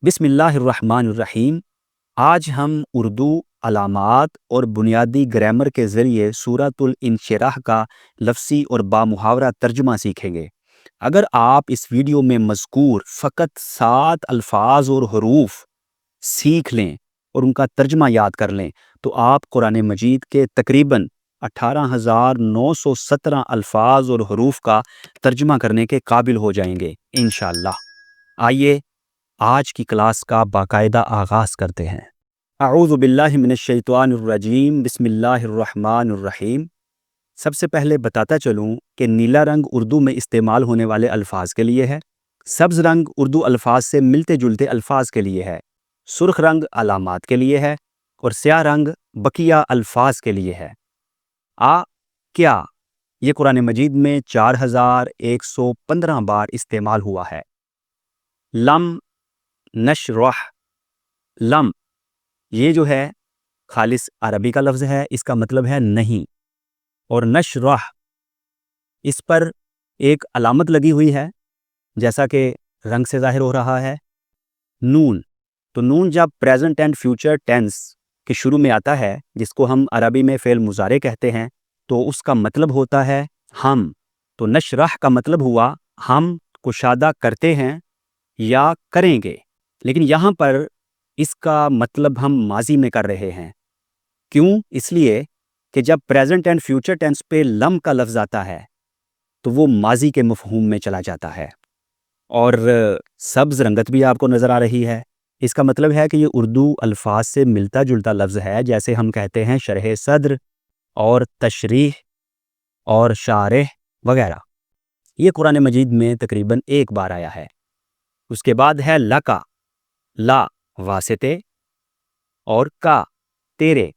بسم اللہ الرحمن الرحیم۔ آج ہم اردو علامات اور بنیادی گرامر کے ذریعے سورۃ الانشراح کا لفظی اور بامحاورہ ترجمہ سیکھیں گے۔ اگر آپ اس ویڈیو میں مذکور فقط 7 الفاظ اور حروف سیکھ لیں اور ان کا ترجمہ یاد کر لیں تو آپ قرآن مجید کے تقریباً 18,917 الفاظ اور حروف کا ترجمہ کرنے کے قابل ہو جائیں گے انشاءاللہ۔ آئیے آج کی کلاس کا باقاعدہ آغاز کرتے ہیں۔ اعوذ باللہ من الشیطان الرجیم، بسم اللہ الرحمن الرحیم۔ سب سے پہلے بتاتا چلوں کہ نیلا رنگ اردو میں استعمال ہونے والے الفاظ کے لیے ہے، سبز رنگ اردو الفاظ سے ملتے جلتے الفاظ کے لیے ہے، سرخ رنگ علامات کے لیے ہے اور سیاہ رنگ بقیہ الفاظ کے لیے ہے۔ کیا یہ قرآن مجید میں 4115 بار استعمال ہوا ہے۔ لم نشرح، لم یہ جو ہے خالص عربی کا لفظ ہے، اس کا مطلب ہے نہیں، اور نشرح اس پر ایک علامت لگی ہوئی ہے جیسا کہ رنگ سے ظاہر ہو رہا ہے، نون۔ تو نون جب پریزنٹ اینڈ فیوچر ٹینس کے شروع میں آتا ہے، جس کو ہم عربی میں فعل مضارع کہتے ہیں، تو اس کا مطلب ہوتا ہے ہم۔ تو نشرح کا مطلب ہوا ہم کشادہ کرتے ہیں یا کریں گے، لیکن یہاں پر اس کا مطلب ہم ماضی میں کر رہے ہیں۔ کیوں؟ اس لیے کہ جب پریزنٹ اینڈ فیوچر ٹینس پہ لم کا لفظ آتا ہے تو وہ ماضی کے مفہوم میں چلا جاتا ہے۔ اور سبز رنگت بھی آپ کو نظر آ رہی ہے، اس کا مطلب ہے کہ یہ اردو الفاظ سے ملتا جلتا لفظ ہے، جیسے ہم کہتے ہیں شرح صدر اور تشریح اور شارح وغیرہ۔ یہ قرآن مجید میں تقریباً 1 بار آیا ہے۔ اس کے بعد ہے لکا، لا واسطے، اور کا تیرے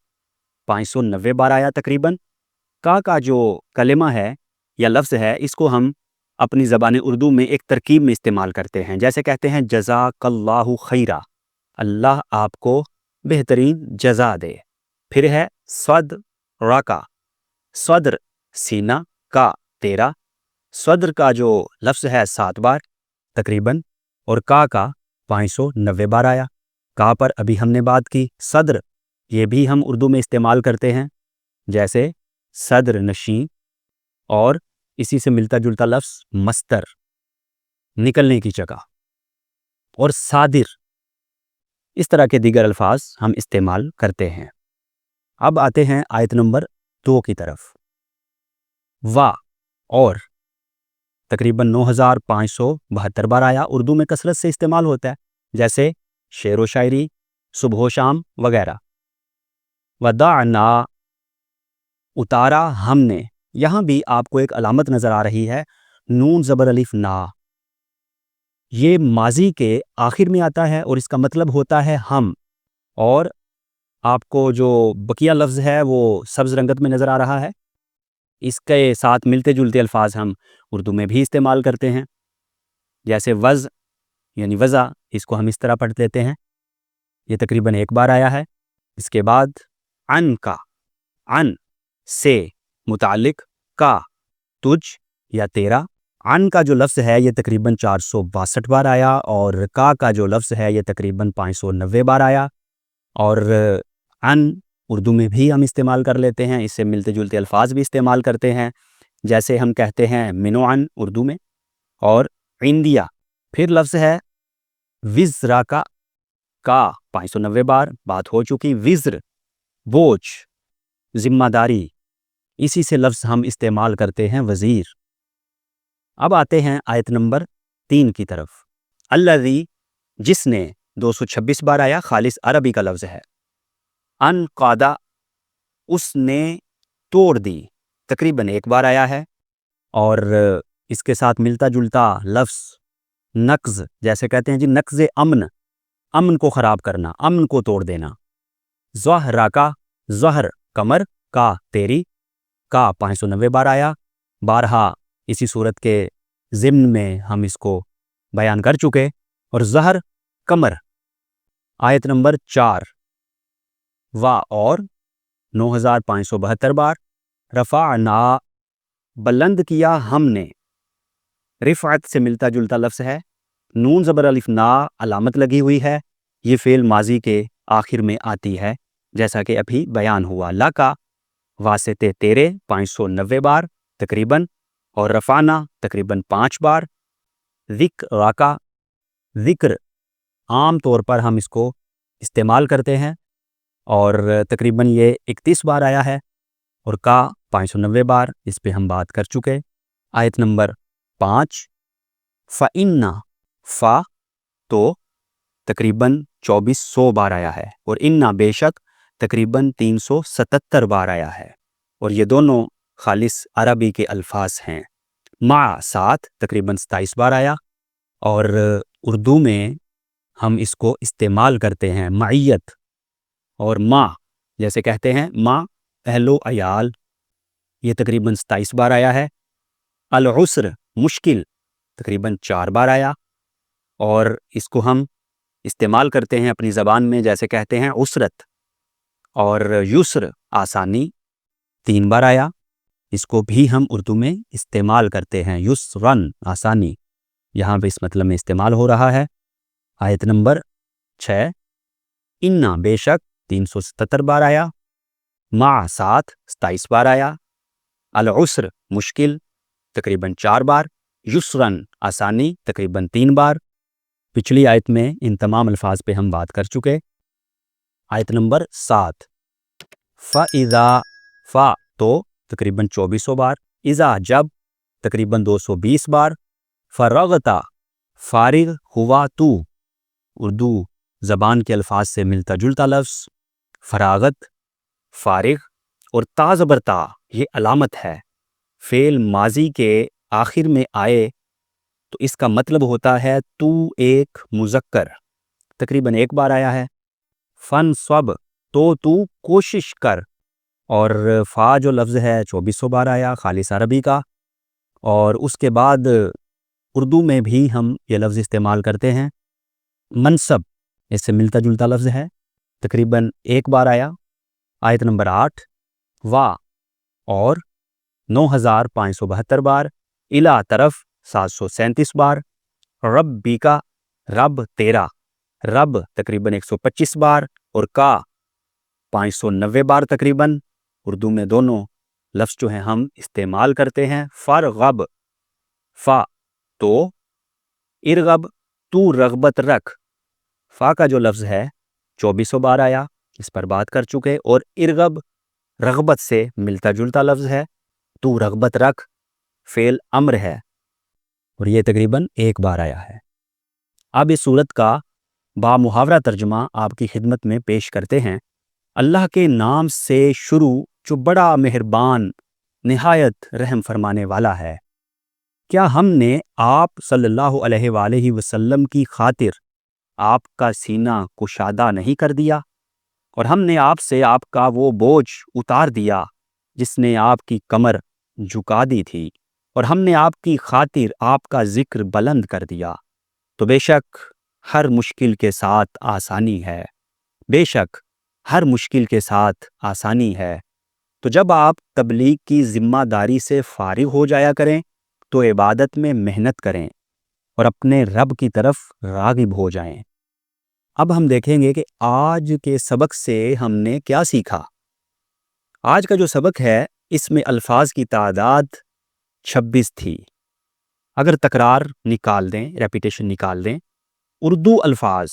590 بار آیا تقریباً۔ کا جو کلمہ ہے یا لفظ ہے، اس کو ہم اپنی زبان اردو میں ایک ترکیب میں استعمال کرتے ہیں، جیسے کہتے ہیں جزاک اللہ خیرہ، اللہ آپ کو بہترین جزا دے۔ پھر ہے صدر کا، صدر سینہ، کا تیرا، صدر کا جو لفظ ہے 7 بار تقریباً، اور کا 590 بار آیا۔ کا پر ابھی ہم نے بات کی۔ صدر یہ بھی ہم اردو میں استعمال کرتے ہیں، جیسے صدر نشین، اور اسی سے ملتا جلتا لفظ مصدر، نکلنے کی جگہ، اور صادر، اس طرح کے دیگر الفاظ ہم استعمال کرتے ہیں۔ اب آتے ہیں آیت نمبر 2 کی طرف۔ وا اور تقریباً 9572 بار آیا، اردو میں کثرت سے استعمال ہوتا ہے، جیسے شعر و شاعری، صبح و شام وغیرہ۔ ودعنا، اتارا ہم نے، یہاں بھی آپ کو ایک علامت نظر آ رہی ہے، نون زبر الف نا، یہ ماضی کے آخر میں آتا ہے اور اس کا مطلب ہوتا ہے ہم، اور آپ کو جو بقیہ لفظ ہے وہ سبز رنگت میں نظر آ رہا ہے۔ اس کے ساتھ ملتے جلتے الفاظ ہم اردو میں بھی استعمال کرتے ہیں، جیسے وز یعنی وضع، اس کو ہم اس طرح پڑھ لیتے ہیں، یہ تقریباً 1 بار آیا ہے۔ اس کے بعد ان کا، ان سے متعلق، کا تجھ یا تیرا، ان کا جو لفظ ہے یہ تقریباً 462 بار آیا، اور کا جو لفظ ہے یہ تقریباً 590 بار آیا۔ اور ان اردو میں بھی ہم استعمال کر لیتے ہیں، اس سے ملتے جلتے الفاظ بھی استعمال کرتے ہیں، جیسے ہم کہتے ہیں منوعن اردو میں، اور عندیہ۔ پھر لفظ ہے وزرا کا 590 بار بات ہو چکی، وزر بوجھ، ذمہ داری، اسی سے لفظ ہم استعمال کرتے ہیں وزیر۔ اب آتے ہیں آیت نمبر 3 کی طرف۔ الذی، جس نے 226 بار آیا، خالص عربی کا لفظ ہے۔ انقادہ، اس نے توڑ دی، تقریباً 1 بار آیا ہے، اور اس کے ساتھ ملتا جلتا لفظ نقض، جیسے کہتے ہیں جی نقض امن، امن کو خراب کرنا، امن کو توڑ دینا۔ زہرا کا، زہر کمر، کا تیری، کا 590 بار آیا، بارہا اسی صورت کے ضمن میں ہم اس کو بیان کر چکے۔ اور زہر کمر، آیت نمبر 4، وا اور 9572 بار۔ رفعنا، بلند کیا ہم نے، رفعت سے ملتا جلتا لفظ ہے، نون زبر الف نا علامت لگی ہوئی ہے، یہ فعل ماضی کے آخر میں آتی ہے جیسا کہ ابھی بیان ہوا۔ لا کا واسطے تیرے 590 بار تقریباً، اور رفعنا تقریباً 5 بار۔ ذکر کا ذکر عام طور پر ہم اس کو استعمال کرتے ہیں اور تقریباً یہ 31 بار آیا ہے، اور کا 590 بار، اس پہ ہم بات کر چکے۔ آیت نمبر 5، فَإِنَّ فا تو تقریباً 2400 بار آیا ہے، اور اِنَّا بے شک تقریباً 377 بار آیا ہے، اور یہ دونوں خالص عربی کے الفاظ ہیں۔ مع ساتھ تقریباً 27 بار آیا، اور اردو میں ہم اس کو استعمال کرتے ہیں معیت اور ماں، جیسے کہتے ہیں ماں اہل و عیال، یہ تقریباً 27 بار آیا ہے۔ العسر مشکل تقریباً 4 بار آیا، اور اس کو ہم استعمال کرتے ہیں اپنی زبان میں، جیسے کہتے ہیں عسرت۔ اور یسر آسانی 3 بار آیا، اس کو بھی ہم اردو میں استعمال کرتے ہیں، یسرن آسانی، یہاں پہ اس مطلب میں استعمال ہو رہا ہے۔ آیت نمبر 6، انا بے شک 377 بار آیا، مع ساتھ 27 بار آیا، العسر مشکل تقریباً 4 بار، یسرن آسانی تقریباً 3 بار۔ پچھلی آیت میں ان تمام الفاظ پہ ہم بات کر چکے۔ آیت نمبر 7، فَإِذَا فا تو تقریباً 2400 بار، اذا جب تقریباً 220 بار، فرغتا فارغ ہوا تو، اردو زبان کے الفاظ سے ملتا جلتا لفظ، فراغت فارغ، اور تا زبر تا یہ علامت ہے، فعل ماضی کے آخر میں آئے تو اس کا مطلب ہوتا ہے تو ایک مذکر، تقریباً 1 بار آیا ہے۔ فن صب تو کوشش کر، اور فا جو لفظ ہے 2400 بار آیا خالص عربی کا، اور اس کے بعد اردو میں بھی ہم یہ لفظ استعمال کرتے ہیں منصب، اس سے ملتا جلتا لفظ ہے، تقریباً 1 بار آیا۔ آیت نمبر 8، وا اور 9572 بار، الا طرف 737 بار، ربی کا رب تیرا، رب تقریباً 125 بار، اور کا 590 بار تقریباً۔ اردو میں دونوں لفظ جو ہیں ہم استعمال کرتے ہیں۔ فرغب فا تو، ارغب تو رغبت رکھ، فا کا جو لفظ ہے 2400 بار آیا، اس پر بات کر چکے، اور ارغب رغبت سے ملتا جلتا لفظ ہے، تو رغبت رکھ فعل امر ہے، اور یہ تقریباً 1 بار آیا ہے۔ اب اس صورت کا با محاورہ ترجمہ آپ کی خدمت میں پیش کرتے ہیں۔ اللہ کے نام سے شروع جو بڑا مہربان نہایت رحم فرمانے والا ہے۔ کیا ہم نے آپ صلی اللہ علیہ وآلہ وسلم کی خاطر آپ کا سینہ کشادہ نہیں کر دیا، اور ہم نے آپ سے آپ کا وہ بوجھ اتار دیا جس نے آپ کی کمر جھکا دی تھی، اور ہم نے آپ کی خاطر آپ کا ذکر بلند کر دیا، تو بے شک ہر مشکل کے ساتھ آسانی ہے، بے شک ہر مشکل کے ساتھ آسانی ہے۔ تو جب آپ تبلیغ کی ذمہ داری سے فارغ ہو جایا کریں تو عبادت میں محنت کریں اور اپنے رب کی طرف راغب ہو جائیں۔ اب ہم دیکھیں گے کہ آج کے سبق سے ہم نے کیا سیکھا۔ آج کا جو سبق ہے اس میں الفاظ کی تعداد 26 تھی۔ اگر تکرار نکال دیں، ریپیٹیشن نکال دیں، اردو الفاظ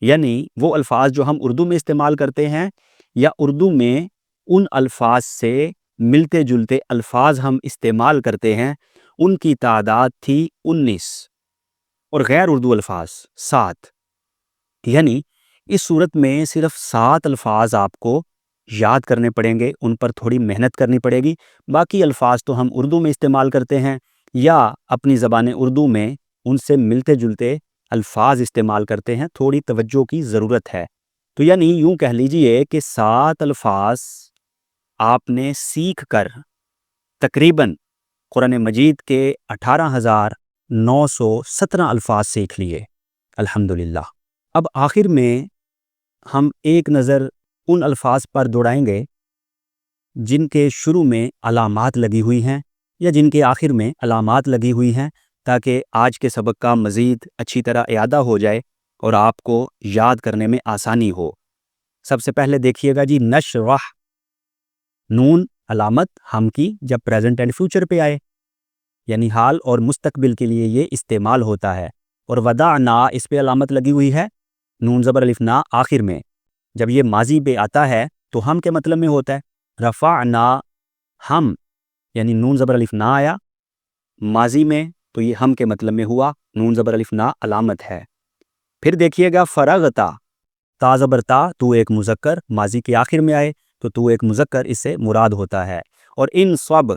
یعنی وہ الفاظ جو ہم اردو میں استعمال کرتے ہیں یا اردو میں ان الفاظ سے ملتے جلتے الفاظ ہم استعمال کرتے ہیں، ان کی تعداد تھی 19، اور غیر اردو الفاظ 7۔ یعنی اس صورت میں صرف 7 الفاظ آپ کو یاد کرنے پڑیں گے، ان پر تھوڑی محنت کرنی پڑے گی۔ باقی الفاظ تو ہم اردو میں استعمال کرتے ہیں یا اپنی زبان اردو میں ان سے ملتے جلتے الفاظ استعمال کرتے ہیں، تھوڑی توجہ کی ضرورت ہے۔ تو یعنی یوں کہہ لیجئے کہ 7 الفاظ آپ نے سیکھ کر تقریباً قرآن مجید کے 18,917 الفاظ سیکھ لیے، الحمدللہ۔ اب آخر میں ہم ایک نظر ان الفاظ پر دوڑائیں گے جن کے شروع میں علامات لگی ہوئی ہیں یا جن کے آخر میں علامات لگی ہوئی ہیں، تاکہ آج کے سبق کا مزید اچھی طرح اعادہ ہو جائے اور آپ کو یاد کرنے میں آسانی ہو۔ سب سے پہلے دیکھیے گا جی نشرح، نون علامت ہم کی جب پریزنٹ اینڈ فیوچر پہ آئے، یعنی حال اور مستقبل کے لیے یہ استعمال ہوتا ہے۔ اور ودعنا، اس پہ علامت لگی ہوئی ہے نون زبر الف نا آخر میں۔ جب یہ ماضی پہ آتا ہے تو ہم کے مطلب میں ہوتا ہے رفعنا، ہم، یعنی نون زبر الف نا آیا ماضی میں تو یہ ہم کے مطلب میں ہوا، نون زبر الف نا علامت ہے۔ پھر دیکھیے گا فرغتا، تا زبر تا، تو ایک مذکر، ماضی کے آخر میں آئے تو ایک مذکر اس سے مراد ہوتا ہے۔ اور ان صب،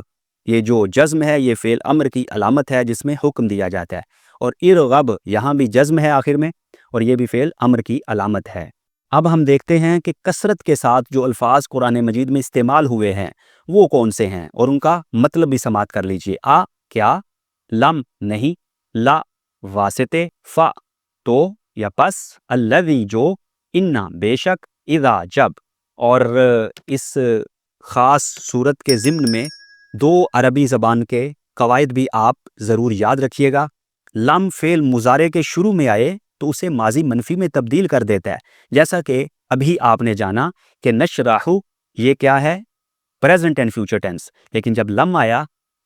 یہ جو جزم ہے یہ فعل امر کی علامت ہے جس میں حکم دیا جاتا ہے۔ اور ارغب، یہاں بھی جزم ہے آخر میں اور یہ بھی فعل امر کی علامت ہے۔ اب ہم دیکھتے ہیں کہ کثرت کے ساتھ جو الفاظ قرآن مجید میں استعمال ہوئے ہیں وہ کون سے ہیں اور ان کا مطلب بھی سماعت کر لیجئے۔ آ کیا، لم نہیں، لا واسطے، فا تو یا پس، الذی جو، انا بے شک، اذا جب۔ اور اس خاص صورت کے ضمن میں 2 عربی زبان کے قواعد بھی آپ ضرور یاد رکھیے گا۔ لم فعل مضارع کے شروع میں آئے تو اسے ماضی منفی میں تبدیل کر دیتا ہے، جیسا کہ ابھی آپ نے جانا کہ نشرحو یہ کیا ہے، پریزنٹ اینڈ فیوچر ٹینس، لیکن جب لم آیا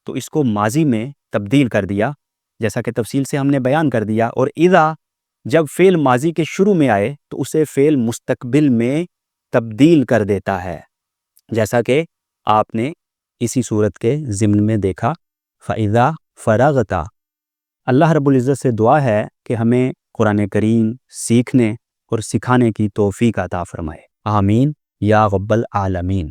تو اس کو ماضی میں تبدیل کر دیا جیسا کہ تفصیل سے ہم نے بیان کر دیا۔ اور اذا جب فعل ماضی کے شروع میں آئے تو اسے فعل مستقبل میں تبدیل کر دیتا ہے، جیسا کہ آپ نے اسی صورت کے ضمن میں دیکھا۔ فَإِذَا فَرَغْتَ، اللہ رب العزت سے دعا ہے کہ ہمیں قرآن کریم سیکھنے اور سکھانے کی توفیق عطا فرمائے، آمین یا رب العالمین۔